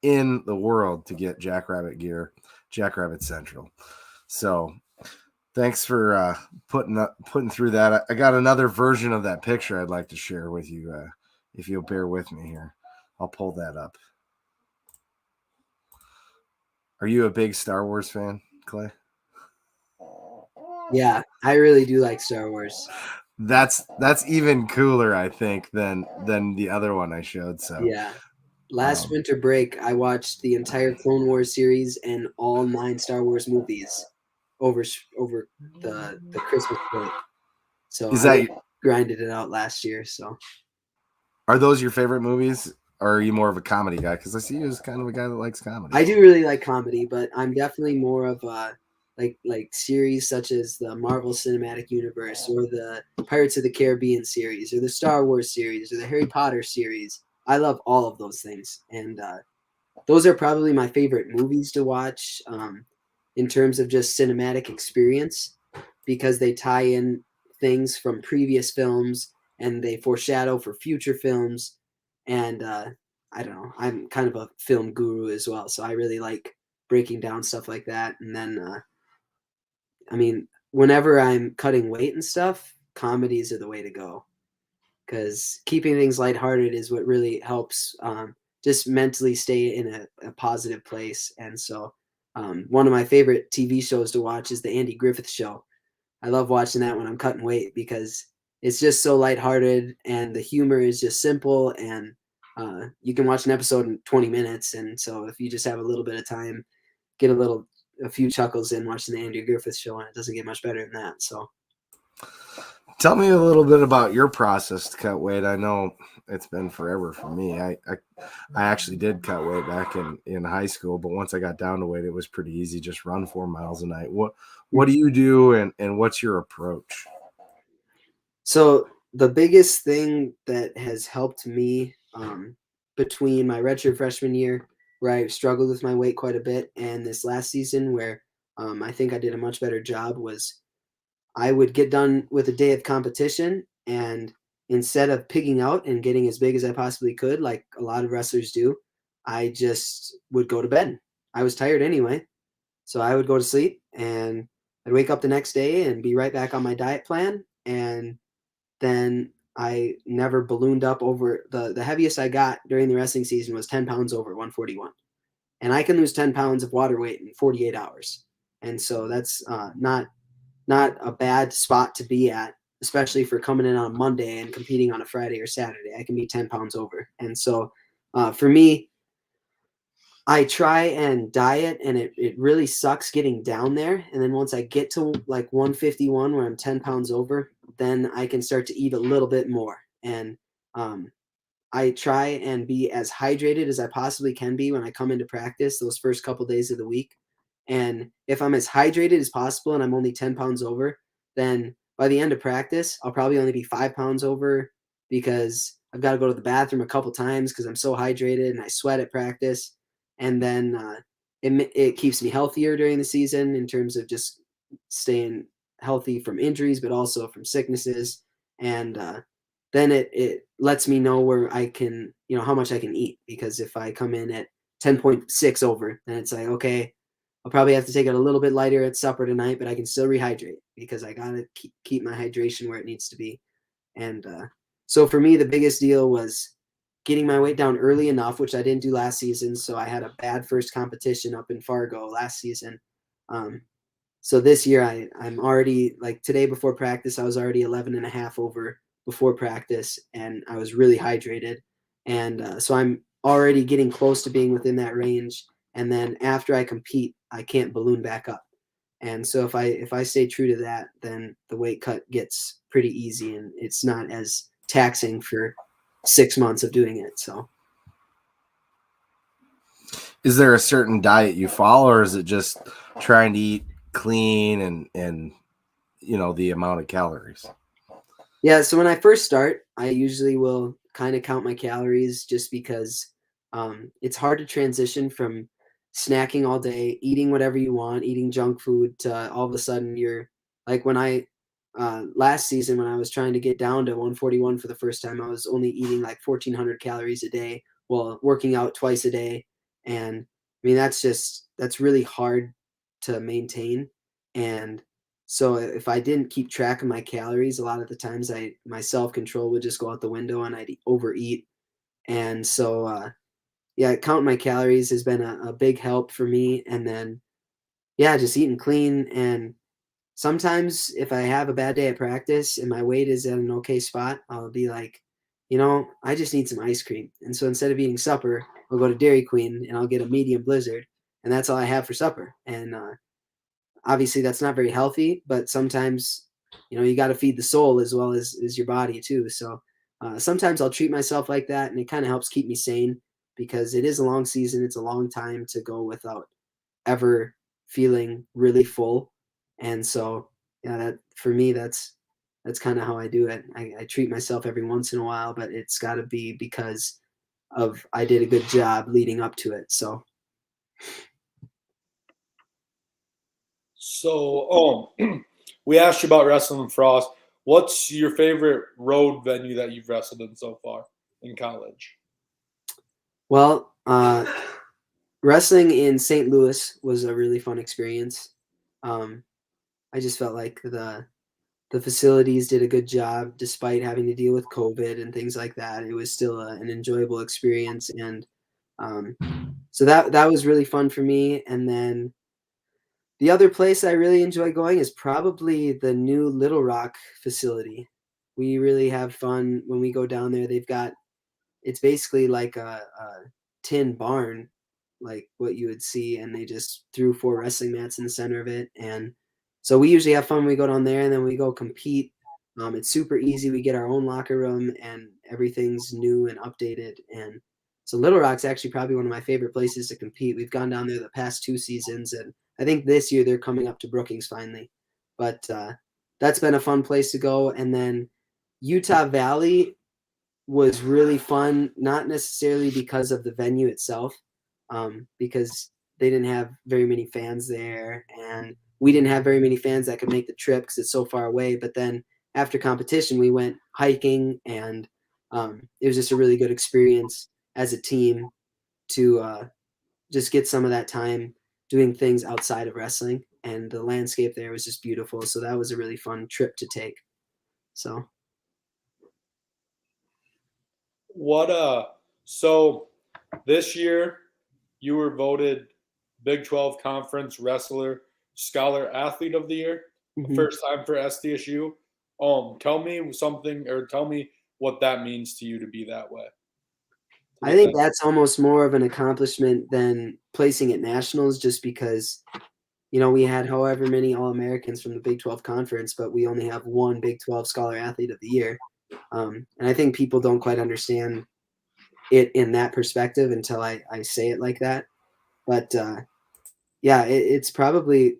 in the world to get Jackrabbit gear, Jackrabbit Central. So thanks for putting through that. I got another version of that picture I'd like to share with you, if you'll bear with me here. I'll pull that up. Are you a big Star Wars fan, Clay? Yeah, I really do like Star Wars. That's even cooler, I think, than the other one I showed. So yeah. Last winter break, I watched the entire Clone Wars series and all 9 Star Wars movies over the Christmas break. So I grinded it out last year. So, are those your favorite movies, or are you more of a comedy guy? Because I see you as kind of a guy that likes comedy. I do really like comedy, but I'm definitely more of a like series such as the Marvel Cinematic Universe, or the Pirates of the Caribbean series, or the Star Wars series, or the Harry Potter series. I love all of those things, and those are probably my favorite movies to watch in terms of just cinematic experience, because they tie in things from previous films and they foreshadow for future films. And I don't know, I'm kind of a film guru as well, so I really like breaking down stuff like that. And then I mean, whenever I'm cutting weight and stuff, comedies are the way to go, because keeping things lighthearted is what really helps just mentally stay in a positive place. And so one of my favorite TV shows to watch is the Andy Griffith Show. I love watching that when I'm cutting weight, because it's just so lighthearted and the humor is just simple, and you can watch an episode in 20 minutes. And so if you just have a little bit of time, get a few chuckles in watching the Andy Griffith Show, and it doesn't get much better than that. So tell me a little bit about your process to cut weight. I know it's been forever for me. I actually did cut weight back in high school, but once I got down to weight, it was pretty easy. Just run 4 miles a night. What do you do, and what's your approach? So the biggest thing that has helped me between my redshirt freshman year, where I struggled with my weight quite a bit, and this last season, where I think I did a much better job, was I would get done with a day of competition, and instead of pigging out and getting as big as I possibly could, like a lot of wrestlers do, I just would go to bed. I was tired anyway, so I would go to sleep, and I'd wake up the next day and be right back on my diet plan. And then I never ballooned up over the heaviest I got during the wrestling season was 10 pounds over 141. And I can lose 10 pounds of water weight in 48 hours. And so that's not a bad spot to be at, especially for coming in on a Monday and competing on a Friday or Saturday. I can be 10 pounds over. And so for me, I try and diet, and it really sucks getting down there. And then once I get to like 151, where I'm 10 pounds over, then I can start to eat a little bit more. And I try and be as hydrated as I possibly can be when I come into practice those first couple days of the week. And if I'm as hydrated as possible and I'm only 10 pounds over, then by the end of practice, I'll probably only be 5 pounds over because I've got to go to the bathroom a couple times because I'm so hydrated and I sweat at practice. And then it keeps me healthier during the season in terms of just staying healthy from injuries, but also from sicknesses. And then it lets me know where I can, how much I can eat. Because if I come in at 10.6 over, then it's like, okay, I'll probably have to take it a little bit lighter at supper tonight, but I can still rehydrate because I got to keep my hydration where it needs to be. And so for me, the biggest deal was getting my weight down early enough, which I didn't do last season. So I had a bad first competition up in Fargo last season. So this year I'm already, like today before practice, I was already 11.5 over before practice, and I was really hydrated. And so I'm already getting close to being within that range. And then after I compete, I can't balloon back up. And so if I stay true to that, then the weight cut gets pretty easy, and it's not as taxing for 6 months of doing it. So is there a certain diet you follow, or is it just trying to eat clean and the amount of calories? Yeah, so when I first start, I usually will kind of count my calories just because it's hard to transition from snacking all day, eating whatever you want, eating junk food, to all of a sudden you're like, when I last season, when I was trying to get down to 141 for the first time, I was only eating like 1,400 calories a day while working out twice a day. And I mean, that's really hard to maintain. And so if I didn't keep track of my calories, a lot of the times my self-control would just go out the window and I'd overeat. And so, yeah, counting my calories has been a big help for me. And then, yeah, just eating clean. And sometimes if I have a bad day at practice and my weight is at an okay spot, I'll be like, I just need some ice cream. And so instead of eating supper, I'll go to Dairy Queen and I'll get a medium blizzard. And that's all I have for supper. And obviously that's not very healthy, but sometimes, you got to feed the soul as well as your body too. So sometimes I'll treat myself like that, and it kind of helps keep me sane because it is a long season. It's a long time to go without ever feeling really full. And so, yeah, that for me, that's kind of how I do it. I treat myself every once in a while, but it's got to be because of I did a good job leading up to it. So. So, we asked you about wrestling in Frost. What's your favorite road venue that you've wrestled in so far in college? Well, wrestling in St. Louis was a really fun experience. I just felt like the facilities did a good job despite having to deal with COVID and things like that. It was still an enjoyable experience, and so that was really fun for me. And then the other place I really enjoy going is probably the new Little Rock facility. We really have fun when we go down there. It's basically like a tin barn, like what you would see, and they just threw 4 wrestling mats in the center of it. And so we usually have fun when we go down there, and then we go compete. It's super easy. We get our own locker room, and everything's new and updated. And so Little Rock's actually probably one of my favorite places to compete. We've gone down there the past 2 seasons, and I think this year they're coming up to Brookings finally. But that's been a fun place to go. And then Utah Valley was really fun, not necessarily because of the venue itself, because they didn't have very many fans there, and we didn't have very many fans that could make the trip because it's so far away. But then after competition, we went hiking, and it was just a really good experience as a team to just get some of that time doing things outside of wrestling, and the landscape there was just beautiful. So that was a really fun trip to take. So. So this year you were voted Big 12 Conference Wrestler Scholar Athlete of the Year, first time for SDSU. Tell me something, or tell me what that means to you to be that way. I think that's almost more of an accomplishment than placing at nationals, just because, we had however many All-Americans from the Big 12 Conference, but we only have one Big 12 Scholar Athlete of the Year. And I think people don't quite understand it in that perspective until I say it like that. But it's probably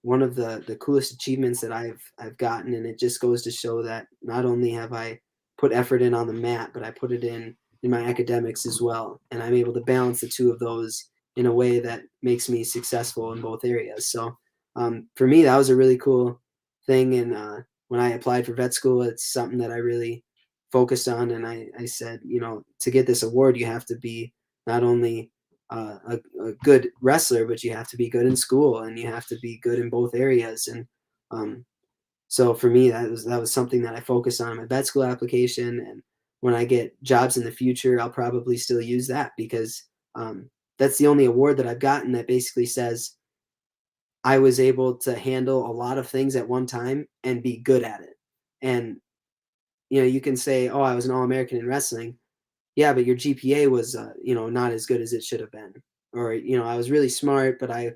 one of the coolest achievements that I've gotten, and it just goes to show that not only have I put effort in on the mat, but I put it in my academics as well, and I'm able to balance the two of those in a way that makes me successful in both areas. So for me, that was a really cool thing, and when I applied for vet school, it's something that I really focused on, and I said, to get this award, you have to be not only a good wrestler, but you have to be good in school, and you have to be good in both areas. And so for me, that was something that I focused on in my vet school application. And when I get jobs in the future, I'll probably still use that, because that's the only award that I've gotten that basically says I was able to handle a lot of things at one time and be good at it. And you can say, oh, I was an All-American in wrestling. Yeah, but your GPA was, not as good as it should have been. Or, I was really smart, but I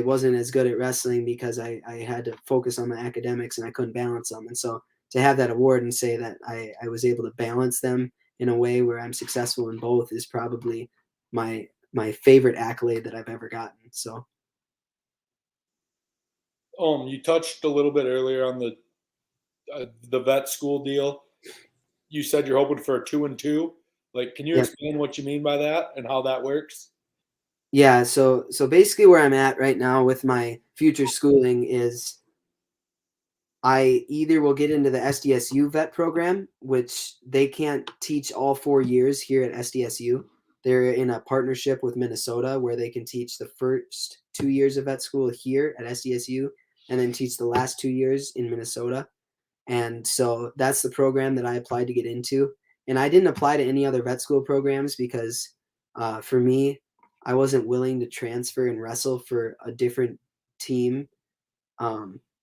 wasn't as good at wrestling because I had to focus on my academics and I couldn't balance them. And so to have that award and say that I was able to balance them in a way where I'm successful in both is probably my favorite accolade that I've ever gotten. So. You touched a little bit earlier on the vet school deal. You said you're hoping for a 2-2. Like, can you explain what you mean by that and how that works? Yeah, so basically where I'm at right now with my future schooling is I either will get into the SDSU vet program, which they can't teach all 4 years here at SDSU. They're in a partnership with Minnesota where they can teach the first 2 years of vet school here at SDSU and then teach the last 2 years in Minnesota. And so that's the program that I applied to get into. And I didn't apply to any other vet school programs because for me, I wasn't willing to transfer and wrestle for a different team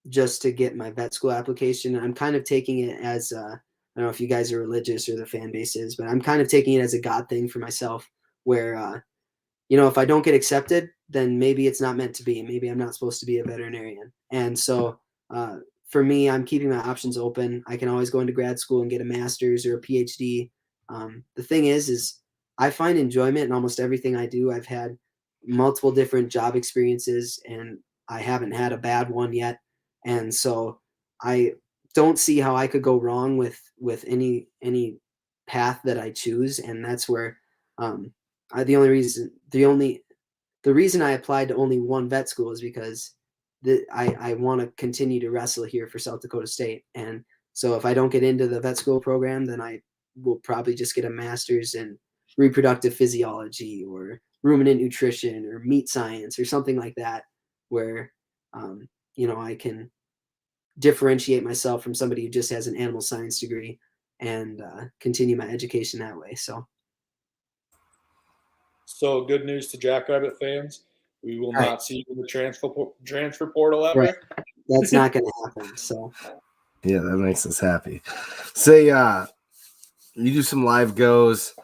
just to get my vet school application. I'm kind of taking it as I don't know if you guys are religious or the fan base is, but I'm kind of taking it as a God thing for myself where, if I don't get accepted, then maybe it's not meant to be. Maybe I'm not supposed to be a veterinarian. And so for me, I'm keeping my options open. I can always go into grad school and get a master's or a PhD. The thing is I find enjoyment in almost everything I do. I've had multiple different job experiences and I haven't had a bad one yet. And so I don't see how I could go wrong with any path that I choose. And that's where the reason I applied to only one vet school is because I want to continue to wrestle here for South Dakota State. And so if I don't get into the vet school program, then I will probably just get a master's in reproductive physiology or ruminant nutrition or meat science or something like that, where, I can differentiate myself from somebody who just has an animal science degree and continue my education that way. So good news to Jackrabbit fans. We will Right. not see you in the transfer portal ever. Right. That's not going to happen. So yeah, that makes us happy. Say, you do some live goes.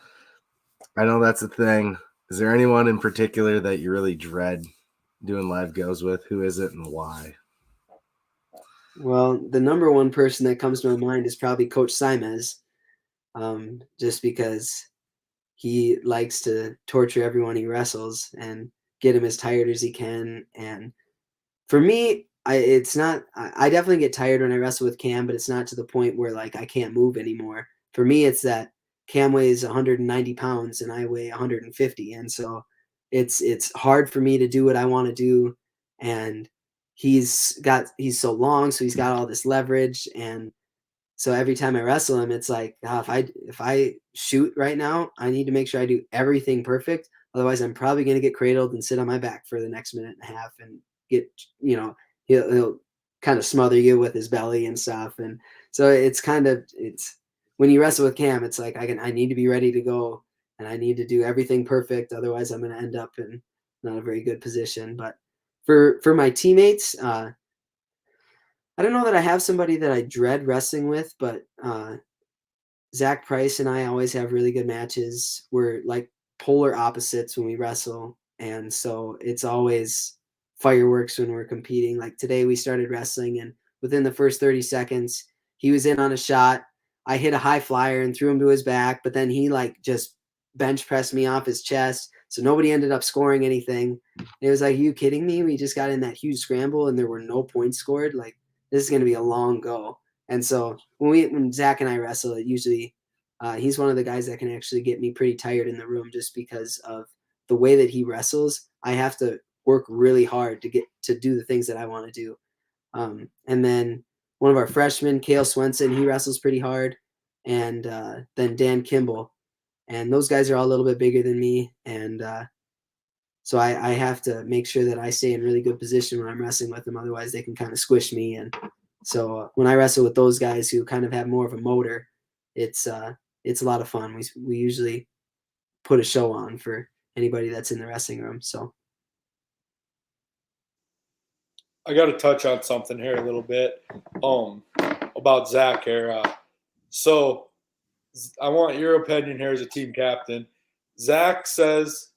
I know that's a thing. Is there anyone in particular that you really dread doing live goes with? Who is it and why? Well, the number one person that comes to my mind is probably Coach Simez, just because he likes to torture everyone he wrestles and get him as tired as he can. And for me, I definitely get tired when I wrestle with Cam, but it's not to the point where like I can't move anymore. For me, it's that Cam weighs 190 pounds and I weigh 150. And so it's hard for me to do what I want to do. And he's so long, so he's got all this leverage. And so every time I wrestle him, it's like, if I shoot right now, I need to make sure I do everything perfect. Otherwise, I'm probably going to get cradled and sit on my back for the next minute and a half and get, he'll kind of smother you with his belly and stuff. And so it's when you wrestle with Cam, it's like I need to be ready to go and I need to do everything perfect. Otherwise, I'm going to end up in not a very good position. But for my teammates, I don't know that I have somebody that I dread wrestling with, but Zach Price and I always have really good matches. We're like polar opposites when we wrestle. And so it's always fireworks when we're competing. Like today we started wrestling and within the first 30 seconds, he was in on a shot. I hit a high flyer and threw him to his back, but then he like just bench pressed me off his chest. So nobody ended up scoring anything. And it was like, are you kidding me? We just got in that huge scramble and there were no points scored. Like this is going to be a long go. And so when Zach and I wrestle, it usually he's one of the guys that can actually get me pretty tired in the room just because of the way that he wrestles. I have to work really hard to get to do the things that I want to do. And then one of our freshmen, Cale Swenson, he wrestles pretty hard. And then Dan Kimball. And those guys are all a little bit bigger than me. And so I have to make sure that I stay in really good position when I'm wrestling with them. Otherwise, they can kind of squish me. And so when I wrestle with those guys who kind of have more of a motor, it's a lot of fun. We usually put a show on for anybody that's in the wrestling room. So I got to touch on something here a little bit about Zach here. So I want your opinion here as a team captain. Zach says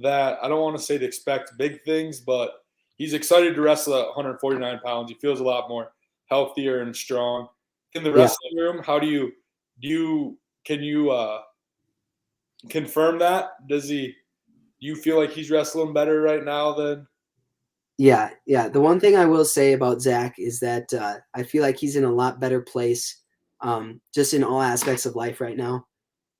that I don't want to say to expect big things, but he's excited to wrestle at 149 pounds. He feels a lot more healthier and strong. In the wrestling room, how can you confirm that? Do you feel like he's wrestling better right now than? Yeah. The one thing I will say about Zach is that I feel like he's in a lot better place just in all aspects of life right now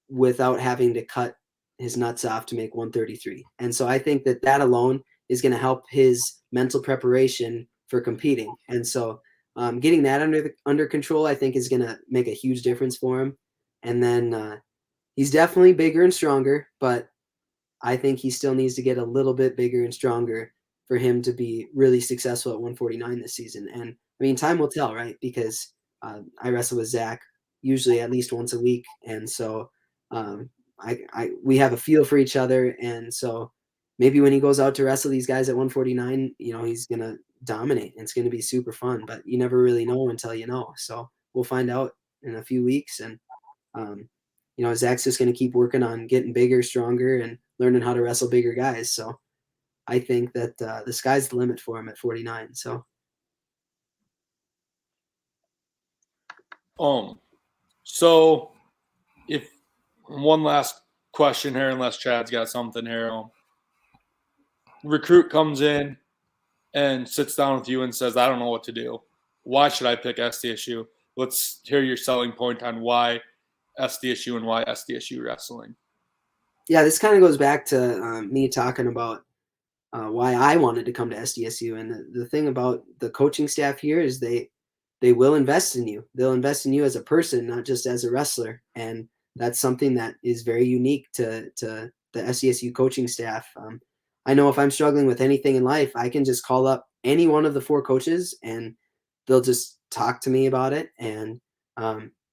without having to cut his nuts off to make 133. And so I think that alone is going to help his mental preparation for competing. And so getting that under control, I think, is going to make a huge difference for him. And then he's definitely bigger and stronger, but I think he still needs to get a little bit bigger and stronger for him to be really successful at 149 this season. And I mean, time will tell, right? Because I wrestle with Zach usually at least once a week. And so we have a feel for each other. And so maybe when he goes out to wrestle these guys at 149, he's going to dominate. It's going to be super fun, but you never really know until you know. So we'll find out in a few weeks. And, Zach's just going to keep working on getting bigger, stronger, and learning how to wrestle bigger guys. So I think that the sky's the limit for him at 49. So. So if one last question here, unless Chad's got something here. Recruit comes in and sits down with you and says, I don't know what to do. Why should I pick SDSU? Let's hear your selling point on why SDSU and why SDSU wrestling. Yeah, this kind of goes back to me talking about why I wanted to come to SDSU. And the thing about the coaching staff here is they will invest in you. They'll invest in you as a person, not just as a wrestler. And that's something that is very unique to the SDSU coaching staff. I know if I'm struggling with anything in life, I can just call up any one of the 4 coaches and they'll just talk to me about it. And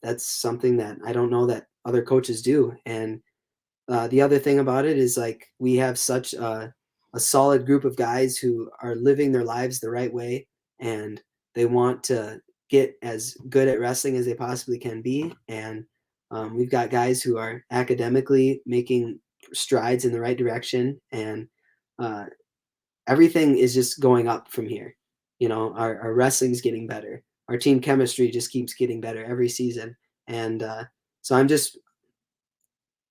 that's something that I don't know that other coaches do. And the other thing about it is like we have such a solid group of guys who are living their lives the right way and they want to get as good at wrestling as they possibly can be. And we've got guys who are academically making strides in the right direction and everything is just going up from here. Our wrestling's getting better. Our team chemistry just keeps getting better every season. And so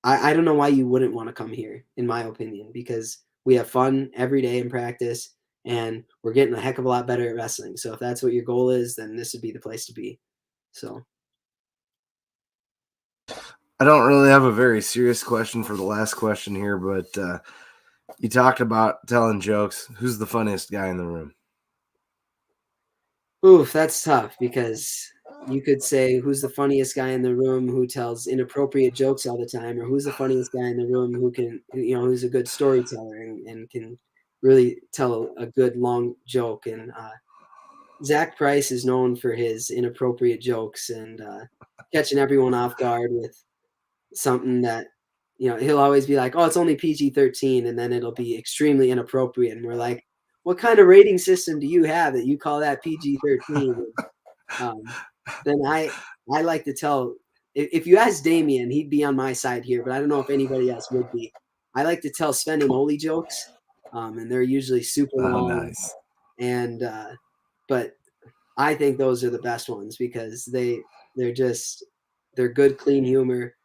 I don't know why you wouldn't want to come here, in my opinion, because we have fun every day in practice and we're getting a heck of a lot better at wrestling. So if that's what your goal is, then this would be the place to be. So. I don't really have a very serious question for the last question here, but you talked about telling jokes. Who's the funniest guy in the room? Oof, that's tough because you could say who's the funniest guy in the room who tells inappropriate jokes all the time, or who's the funniest guy in the room who can, who's a good storyteller and can really tell a good long joke. And Zach Price is known for his inappropriate jokes and catching everyone off guard with something that, he'll always be like, oh, it's only PG-13, and then it'll be extremely inappropriate. And we're like, what kind of rating system do you have that you call that PG-13? Then I like to tell, if you ask Damien, he'd be on my side here, but I don't know if anybody else would be. I like to tell Sven and Oli jokes, and they're usually super long. Nice. And but I think those are the best ones because they're good, clean humor,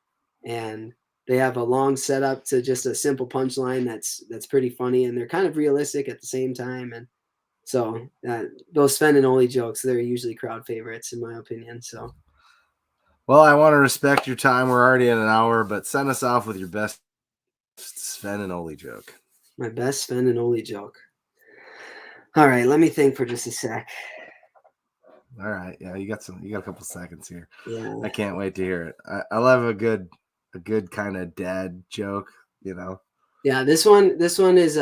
and they have a long setup to just a simple punchline that's pretty funny, and they're kind of realistic at the same time. And so those Sven and Oli jokes, they're usually crowd favorites in my opinion. So, well, I want to respect your time. We're already in an hour, but send us off with your best Sven and Oli joke. My best Sven and Oli joke. All right, let me think for just a sec. All right, yeah, you got a couple seconds here. Yeah, I can't wait to hear it. I love a good kind of dad joke, Yeah, this one is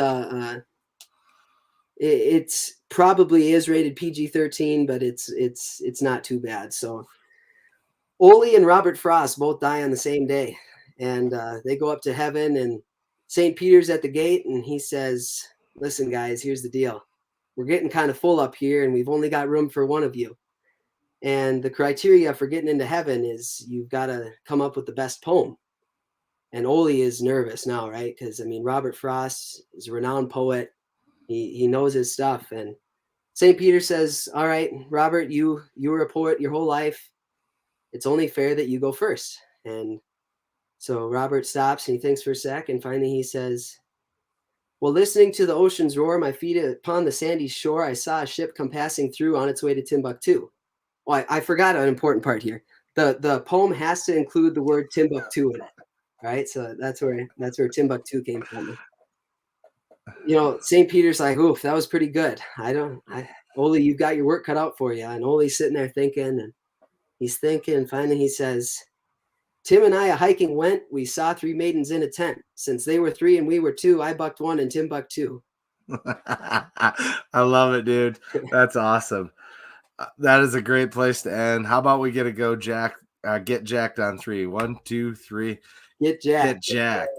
it's probably is rated PG-13, but it's not too bad. So Oli and Robert Frost both die on the same day, and they go up to heaven, and St. Peter's at the gate, and he says, listen, guys, here's the deal. We're getting kind of full up here, and we've only got room for one of you. And the criteria for getting into heaven is you've got to come up with the best poem. And Oli is nervous now, right? Because, Robert Frost is a renowned poet. He knows his stuff. And St. Peter says, all right, Robert, you were a poet your whole life. It's only fair that you go first. And so Robert stops and he thinks for a sec. And finally he says, well, listening to the ocean's roar, my feet upon the sandy shore, I saw a ship come passing through on its way to Timbuktu. Oh, I forgot an important part here. The poem has to include the word Timbuktu in it, right? So that's where Timbuktu came from. St. Peter's like, oof, that was pretty good. Oli, you've got your work cut out for you. And Oli's sitting there thinking, and he's thinking, and finally he says, Tim and I a-hiking went, we saw 3 maidens in a tent. Since they were 3 and we were 2, I bucked 1 and Tim bucked 2. I love it, dude. That's awesome. That is a great place to end. How about we get jacked on 3? 1, 2, 3. Get jacked. Get jacked.